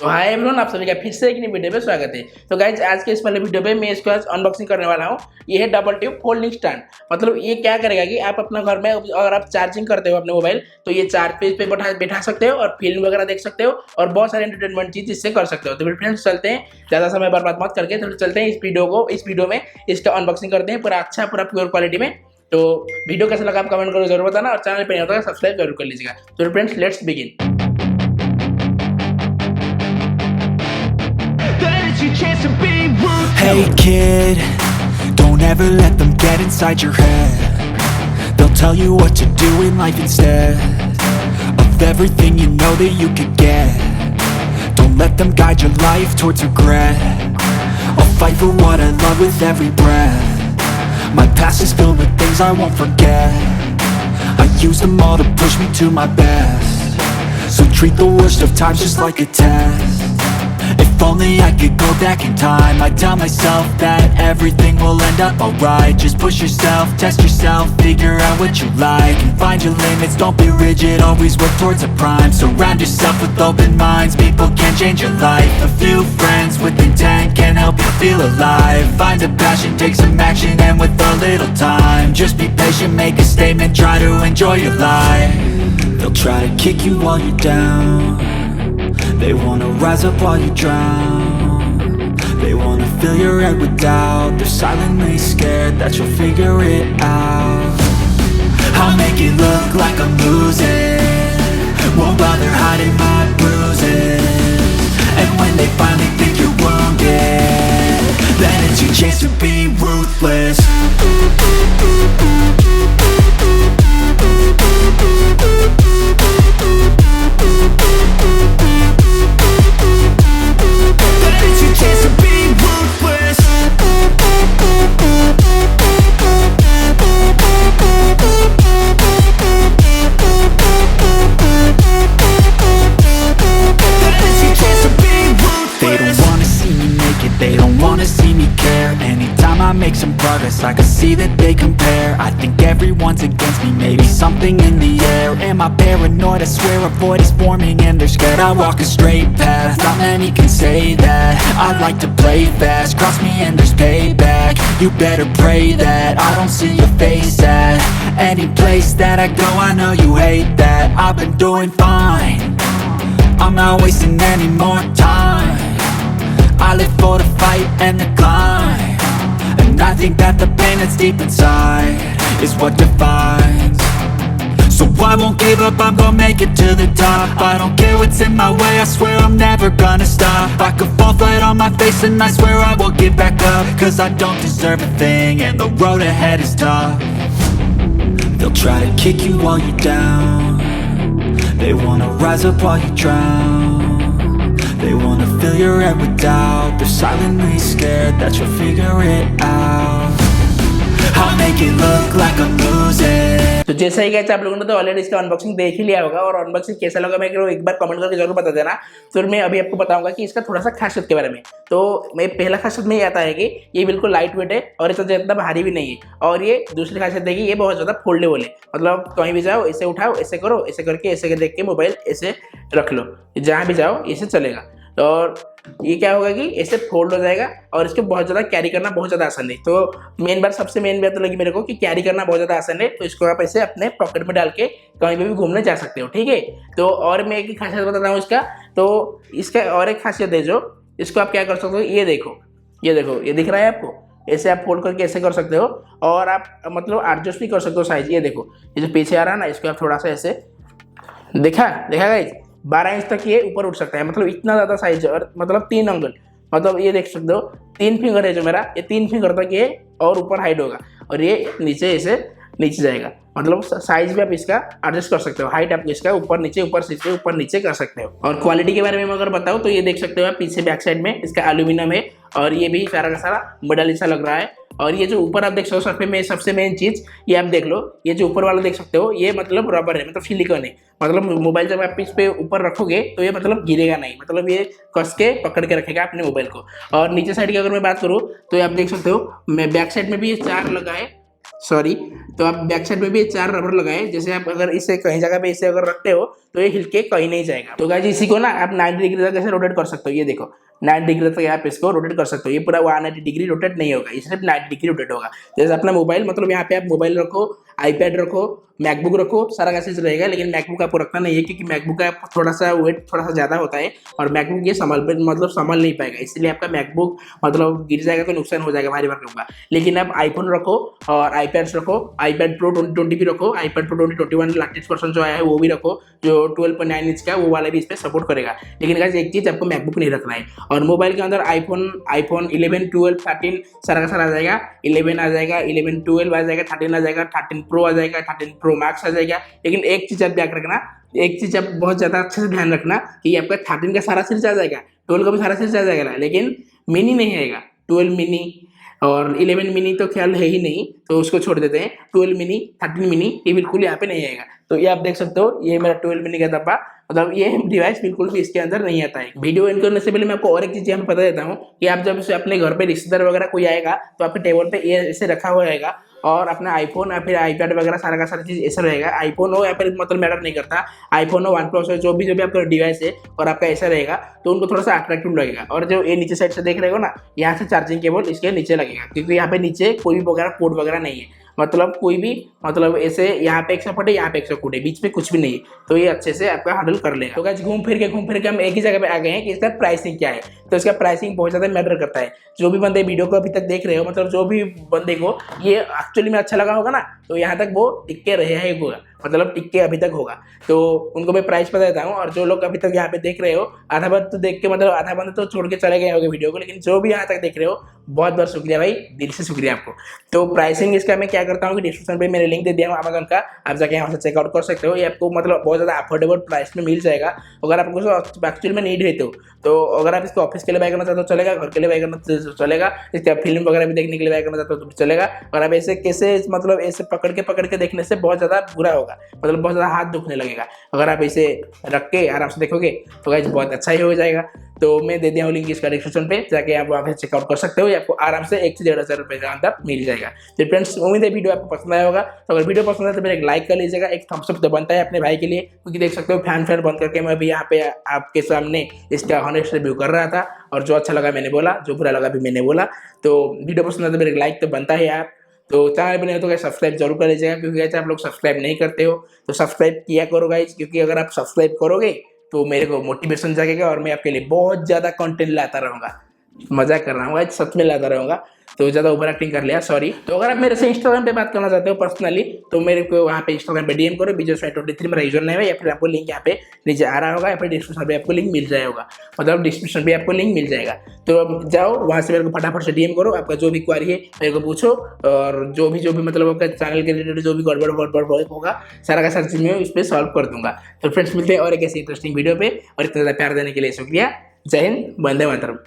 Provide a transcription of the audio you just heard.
तो hi everyone, आप सभी का फिर से एक नई वीडियो पे स्वागत है। तो गाइज आज के इस वाले वीडियो पे मैं इसको आज अनबॉक्सिंग करने वाला हूँ। ये है डबल ट्यूब फोल्डिंग स्टैंड। मतलब ये क्या करेगा कि आप अपना घर में अगर आप चार्जिंग करते हो अपने मोबाइल, तो ये चार्ज पे बैठा सकते हो और फिल्म वगैरह देख सकते हो और बहुत सारे एंटरटेनमेंट चीज इससे कर सकते हो। तो फिर फ्रेंड्स चलते हैं, ज़्यादा समय बर्बाद मत करके तो चलते हैं इस वीडियो में इसका अनबॉक्सिंग करते हैं पूरा अच्छा, पूरा प्योर क्वालिटी में। तो वीडियो कैसा लगा आप कमेंट करो जरूर बताना, और चैनल पे नहीं होता सब्सक्राइब जरूर कर लीजिएगा। तो friends let's begin. Hey kid, don't ever let them get inside your head. They'll tell you what to do in life instead of everything you know that you could get. Don't let them guide your life towards regret. I'll fight for what I love with every breath. My past is filled with things I won't forget. I use them all to push me to my best. So treat the worst of times just like a test. If only I could go back in time, I'd tell myself that everything will end up alright. Just push yourself, test yourself, figure out what you like, and find your limits, don't be rigid, always work towards a prime. Surround yourself with open minds, people can change your life. A few friends with intent can help you feel alive. Find a passion, take some action, and with a little time, just be patient, make a statement, try to enjoy your life. They'll try to kick you while you're down. They wanna rise up while you drown. They wanna fill your head with doubt. They're silently scared that you'll figure it out. I'll make it look like I'm losing, won't bother hiding my bruises. And when they finally think you're wounded, then it's your chance to be ruthless. They don't wanna see me care. Anytime I make some progress, I can see that they compare. I think everyone's against me, maybe something in the air. Am I paranoid? I swear a void is forming and they're scared I walk a straight path. Not many can say that. I like to play fast, cross me and there's payback. You better pray that I don't see your face at any place that I go. I know you hate that. I've been doing fine, I'm not wasting any more time. I live for the fight and the climb, and I think that the pain that's deep inside is what defines. So I won't give up, I'm gonna make it to the top. I don't care what's in my way, I swear I'm never gonna stop. I could fall flat on my face and I swear I will get back up, cause I don't deserve a thing and the road ahead is tough. They'll try to kick you while you're down. They wanna rise up while you drown. They wanna fill your head with doubt. They're silently scared that you'll figure it out. I'll make it look like I'm losing. तो जैसा ही कहते आप लोगों ने तो already इसका unboxing देख ही लिया होगा, और अनबॉक्सिंग कैसा लगा मैं एक बार कमेंट करके जरूर बता देना। तो मैं अभी आपको बताऊंगा कि इसका थोड़ा सा खासियत के बारे में। तो मैं पहला खासियत में ये आता है कि ये बिल्कुल लाइट वेट है और इतना ज़्यादा भारी भी नहीं है। और ये दूसरी खासियत है कि ये बहुत ज़्यादा फोल्डेबल है। मतलब कहीं भी जाओ ऐसे उठाओ, ऐसे करो, ऐसे करके ऐसे देख के मोबाइल ऐसे रख लो, जहाँ भी जाओ ऐसे चलेगा। और ये क्या होगा कि ऐसे फोल्ड हो जाएगा और इसको बहुत ज़्यादा कैरी करना बहुत ज़्यादा आसान है। तो सबसे मेन बात तो लगी मेरे को कि कैरी करना बहुत ज़्यादा आसान है। तो इसको आप ऐसे अपने पॉकेट में डाल के कहीं पे भी घूमने जा सकते हो, ठीक है। तो और मैं एक खासियत बताता हूँ इसका। तो इसका और एक खासियत है जो इसको आप क्या कर सकते हो, ये देखो, ये दिख रहा है आपको, ऐसे आप फोल्ड करके ऐसे कर सकते हो। और आप मतलब एडजस्ट भी कर सकते हो साइज। ये देखो, ये जो पीछे आ रहा है ना, इसको आप थोड़ा सा ऐसे देखा गाइस, 12 इंच तक ये ऊपर उठ सकता है। मतलब इतना ज़्यादा साइज है। और मतलब 3 अंगुल, मतलब ये देख सकते हो 3 फिंगर है जो मेरा, ये 3 फिंगर तक ये और ऊपर हाइट होगा और ये नीचे ऐसे नीचे जाएगा। मतलब साइज भी आप इसका एडजस्ट कर सकते हो, हाइट आप इसका ऊपर नीचे कर सकते हो। और क्वालिटी के बारे में अगर बताओ तो ये देख सकते हो आप, पीछे बैक साइड में इसका एल्यूमिनियम है और ये भी सारा का सारा मेटल जैसा लग रहा है। और ये जो ऊपर आप देख सकते हो सबसे मेन चीज़ ये आप देख लो, ये जो ऊपर वाला देख सकते हो ये मतलब रबर है, मतलब सिलिकॉन है। मतलब मोबाइल जब आप इस पे ऊपर रखोगे तो ये मतलब गिरेगा नहीं, मतलब ये कस के पकड़ के रखेगा अपने मोबाइल को। और नीचे साइड की अगर मैं बात करूँ तो ये आप देख सकते हो, मैं बैक साइड में भी ये 4 लगा है सॉरी। तो आप बैक साइड में भी 4 रबर लगाए, जैसे आप अगर इसे कहीं जगह पे इसे अगर रखते हो तो ये हिल के कहीं नहीं जाएगा। तो गाइस इसी को ना आप 90 डिग्री तक ऐसे रोटेट कर सकते हो, ये देखो 90 डिग्री तक आप इसको रोटेट कर सकते हो। ये पूरा 180 डिग्री रोटेट नहीं होगा, ये सिर्फ 90 डिग्री रोटेट होगा। जैसे अपना मोबाइल, मतलब यहाँ पे आप मोबाइल रखो, आईपैड रखो, मैकबुक रखो, सारा का चीज रहेगा। लेकिन मैकबुक आपको रखना नहीं है, क्योंकि मैकबुक का थोड़ा सा वेट थोड़ा सा ज्यादा होता है और मैकबुक ये संभाल नहीं पाएगा, इसलिए आपका मैकबुक मतलब गिर जाएगा तो नुकसान हो जाएगा भारी भरकम का। लेकिन आप आईफोन रखो और आईपैड्स रखो, आईपैड प्रो 2020 भी रखो, आईपैड प्रो 2021 लेटेस्ट वर्जन जो आया है वो भी रखो, जो 12.9 इंच का वो वाला भी इस पर सपोर्ट करेगा। लेकिन गाइस एक चीज, आपको मैकबुक नहीं रखना है। और मोबाइल के अंदर आईफोन 11, 12, 13 सारा का सारा आ जाएगा, 11 आ जाएगा, 11, 12 आ जाएगा, 13 आ जाएगा, 13 प्रो आ जाएगा, 13 प्रो मैक्स आ जाएगा। लेकिन एक चीज आप याद रखना, एक चीज आप बहुत ज्यादा अच्छे से ध्यान रखना कि आपका 13 का सारा सीरीज आ जाएगा, 12 का भी सारा सीरीज आ जाएगा, लेकिन मिनी नहीं आएगा। 12 मिनी और 11 मिनी तो ख्याल है ही नहीं, तो उसको छोड़ देते हैं। 12 मिनी, 13 मिनी ये बिल्कुल यहाँ पे नहीं आएगा। तो ये आप देख सकते हो, ये मेरा 12 मिनी का डब्बा, मतलब ये डिवाइस बिल्कुल भी इसके अंदर नहीं आता है। वीडियो एंड करने से पहले मैं आपको और एक चीज यहाँ पे बता देता हूँ कि आप जब इसे अपने घर पे रिश्तेदार वगैरह कोई आएगा तो आपके टेबल पे ये ऐसे रखा हुआ रहेगा, और अपना आईफोन या फिर आईपैड वगैरह सारा का सारा चीज ऐसा रहेगा। आईफोन हो या फिर मतलब मैटर नहीं करता, आईफोन हो, वन प्लस हो, जो भी आपका डिवाइस है और आपका ऐसा रहेगा तो उनको थोड़ा सा अट्रैक्टिव लगेगा। और जो ये नीचे साइड से देख रहे हो ना, यहाँ से चार्जिंग केबल इसके नीचे लगेगा, क्योंकि यहाँ पे नीचे कोई भी वगैरह पोर्ट वगैरह नहीं है, मतलब कोई भी, मतलब ऐसे यहाँ पे एक सपोर्ट है, यहाँ पे एक सपोर्ट है, बीच में कुछ भी नहीं है, तो ये अच्छे से आपका हैंडल कर लेगा। तो गाइस घूम फिर के हम एक ही जगह पे आ गए हैं कि इसका प्राइसिंग क्या है। तो इसका प्राइसिंग बहुत ज्यादा मैटर करता है। जो भी बंदे वीडियो को अभी तक देख रहे हो, मतलब जो भी बंदे को ये एक्चुअली में अच्छा लगा होगा ना, तो यहाँ तक वो टिक के रहे हैं होगा, मतलब टिक के अभी तक होगा, तो उनको मैं प्राइस बता देता हूँ। और जो लोग अभी तक यहाँ पे देख रहे हो, आधा बंद तो देख के, मतलब आधा बंद तो छोड़ के चले गए होंगे वीडियो को, लेकिन जो भी यहाँ तक देख रहे हो बहुत बहुत शुक्रिया भाई, दिल से शुक्रिया आपको। तो प्राइसिंग इसका मैं क्या करता हूँ कि डिस्क्रिप्शन पे मैंने लिंक दे दिया हूँ अमेज़न का, आप जाके यहाँ से चेकआउट कर सकते हो। ये आपको मतलब बहुत ज़्यादा अफोर्डेबल प्राइस में मिल जाएगा, अगर आपको एक्चुअली में नीड है तो अगर आप इसको ऑफिस के लिए बाय करना चाहते हो चलेगा, घर के लिए बाय करना तो चलेगा, इसका फिल्म वगैरह भी देखने के लिए बाय करना चाहते हो तो चलेगा। और आप ऐसे कैसे, मतलब ऐसे पकड़ के देखने से बहुत ज़्यादा बुरा होगा, मतलब बहुत ज़्यादा हाथ दुखने लगेगा। अगर आप इसे रख के आराम से देखोगे तो गाइस बहुत अच्छा ही हो जाएगा। तो मैं दे दिया हूँ लिंक इसका डिस्क्रिप्शन पे, जाके आप वहाँ पे चेकआउट कर सकते हो। ये आपको आराम से 1 से 1.5 हज़ार रुपये के अंदर मिल जाएगा। तो फ्रेंड्स उम्मीद है वीडियो आपको पसंद आया होगा। तो अगर वीडियो पसंद आए तो मेरे एक लाइक कर लीजिएगा, एक थम्स अप तो बनता है अपने भाई के लिए, क्योंकि देख सकते हो फैन बंद करके मैं भी यहाँ पे आपके सामने इसका हॉनेस्ट रिव्यू कर रहा था, और जो अच्छा लगा मैंने बोला, जो बुरा लगा भी मैंने बोला। तो वीडियो पसंद आए तो मेरे एक लाइक तो बनता है यार। तो चैनल पे नहीं हो तो गाइस सब्सक्राइब जरूर कर लीजिएगा, क्योंकि गाइस आप लोग सब्सक्राइब नहीं करते हो, तो सब्सक्राइब किया करो गाइस, क्योंकि अगर आप सब्सक्राइब करोगे तो मेरे को मोटिवेशन जागेगा और मैं आपके लिए बहुत ज़्यादा कंटेंट लाता रहूँगा। मजाक कर रहा हूँ गाइस, सच में लाता रहूँगा, तो ज़्यादा ओवर एक्टिंग कर लिया, सॉरी। तो अगर आप मेरे से इंस्टाग्राम पे बात करना चाहते हो पर्सनली, तो मेरे को वहाँ पे इंस्टाग्राम पे डीएम करो, BJSWAIN23 मेरा यूजर नेम है, या फिर आपको लिंक यहाँ पे नीचे आ रहा होगा, या फिर डिस्क्रिप्शन पे आपको लिंक मिल जाएगा होगा, मतलब डिस्क्रिप्शन पे आपको लिंक मिल जाएगा। तो जाओ वहाँ से मेरे को फटाफट से डीएम करो, आपका जो भी क्वारी है मेरे को पूछो, और जो भी मतलब आपका चैनल के रिलेटेड जो भी गड़बड़ होगा सारा का सारा चीज़ मैं उस पर सॉल्व कर दूंगा। तो फ्रेंड्स मिलते हैं और एक ऐसी इंटरेस्टिंग वीडियो पे, और इतना ज़्यादा प्यार देने के लिए शुक्रिया। जय हिंद, वंदे मातरम।